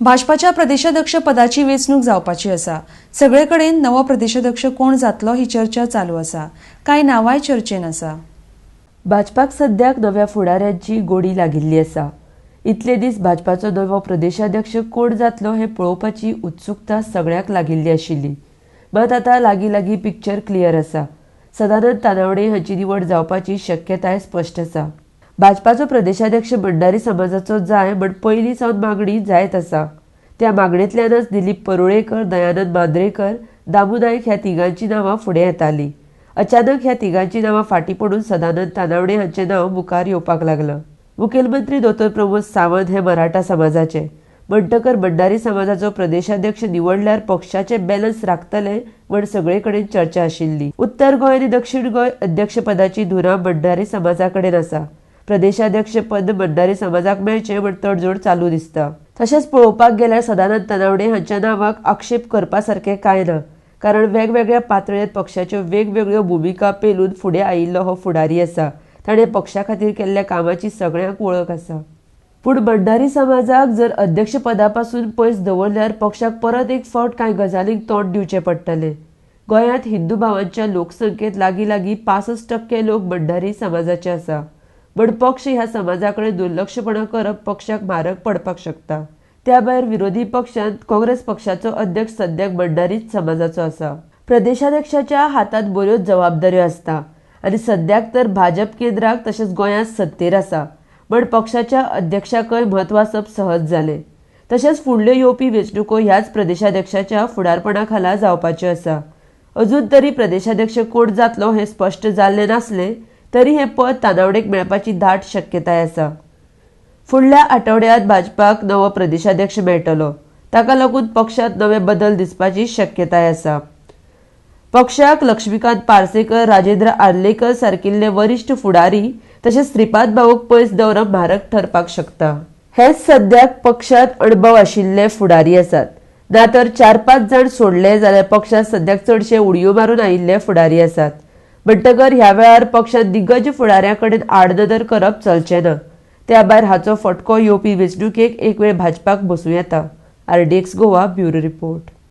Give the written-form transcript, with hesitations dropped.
भाजपाच्या प्रदेशाध्यक्ष पदाची वेंचणूक जावपाची आसा। सगळेकडेन नवो प्रदेशाध्यक्ष कोण जातलो ही चर्चा चालू आसा। कांय नांवांय चर्चेन आसा। भाजपाक सद्याक नव्या फुडाऱ्यांची गोडी लागिल्ली आसा। इतले दीस भाजपाचो नवो प्रदेशाध्यक्ष कोण जातलो हे पळोवपाची उत्सुकता सगळ्याक लागिल्ली आशिल्ली। मात आतां लागीं पिक्चर क्लियर आसा। सदानंद तानावडे हांची निवड जावपाची शक्यताय स्पश्ट आसा। भाजपाचो प्रदेशाध्यक्ष भंडारी समाजाचो जाय म्हण पयलीं सावन मागणी जायत आसा। त्या मागणेंतल्यानच दिलीप परुळेकर, दयानंद मांद्रेकर, दामू नायक ह्या तिगांची नांवां फुडें येतालीं। अचानक ह्या तिगांची नांवां फाटीं पडून सदानंद तानावडे हांचें नांव मुखार येवपाक लागलां। मुखेलमंत्री दोतोर प्रमोद सावंत हे मराठा समाजाचे, म्हणटकर भंडारी समाजाचो प्रदेशाध्यक्ष निवडल्यार पक्षाचें बॅलन्स राखतले म्हण सगळे कडेन चर्चा आशिल्ली। उत्तर गोंय आनी दक्षिण गोंय अध्यक्षपदाची धुरा भंडारी समाजा कडेन आसा। प्रदेशाध्यक्ष पद भंडारी समाजाक मेळचें म्हण तडजोड चालू दिसता। तशेंच पळोवपाक गेल्यार सदानंद तानावडे हांच्या नांवाक आक्षेप करपा सारकें कांय ना, कारण वेगवेगळ्या पातळेर पक्षाच्यो वेगवेगळ्यो भुमिका पेलून फुडें आयिल्लो हो फुडारी आसा। ताणें पक्षा खातीर केल्ल्या कामाची सगळ्यांक वळख आसा। पूण भंडारी समाजाक जर अध्यक्ष पदा पासून पयस दवरल्यार पक्षाक परत एक फावट कांय गजालींक तोंड दिवचें पडटलें। गोंयांत हिंदू भावांच्या लोकसंख्येंत लागीं 65% लोक भंडारी समाजाचे आसा। पण पक्ष ह्या समाजाकडे दुर्लक्षपणा करप पक्षाक म्हारग पडपाक शकता। त्या भायर विरोधी पक्षांत काँग्रेस पक्षाचो अध्यक्ष सद्याक भंडारीच समाजाचो आसा। प्रदेशाध्यक्षाच्या हातांत बऱ्योच जबाबदाऱ्यो आसता आनी सद्याक तर भाजप केंद्राक तशेंच गोंयांत सत्तेर आसा, पण पक्षाच्या अध्यक्षाकय म्हत्व आसप सहज जालें। तशेंच फुडल्यो येवपी वेंचणुको ह्याच प्रदेशाध्यक्षाच्या फुडारपणा खाला जावपाच्यो आसा। अजून तरी प्रदेशाध्यक्ष कोण जातलो हें स्पश्ट जाल्लें नासलें तरी हें पद तानावडेक मेळपाची दाट शक्यताय आसा। फुडल्या आठवड्यांत भाजपाक नवो प्रदेशाध्यक्ष मेळटलो, ताका लागून पक्षांत नवे बदल दिसपाची शक्यताय आसा। पक्षाक लक्ष्मीकांत पार्सेकर, राजेंद्र आर्लेकर सारकिल्ले वरिश्ठ फुडारी तशेंच श्रीपाद भाऊक पयस दवरप म्हारग ठरपाक शकता। हेच सद्याक पक्षांत अणभव आशिल्ले फुडारी आसात, ना तर 4-5 जाण सोडले जाल्यार पक्षांत सद्याक चडशे उडयो मारून आयिल्ले फुडारी आसात। म्हणटकर ह्या वेळार पक्षांत दिग्गज फुडाऱ्यां कडेन आडनदर करप चलचें ना। त्या भायर हाचो फटको येवपी वेंचणुकेक एक वेळ भाजपाक बसूं येता। RDXGOA bureau report.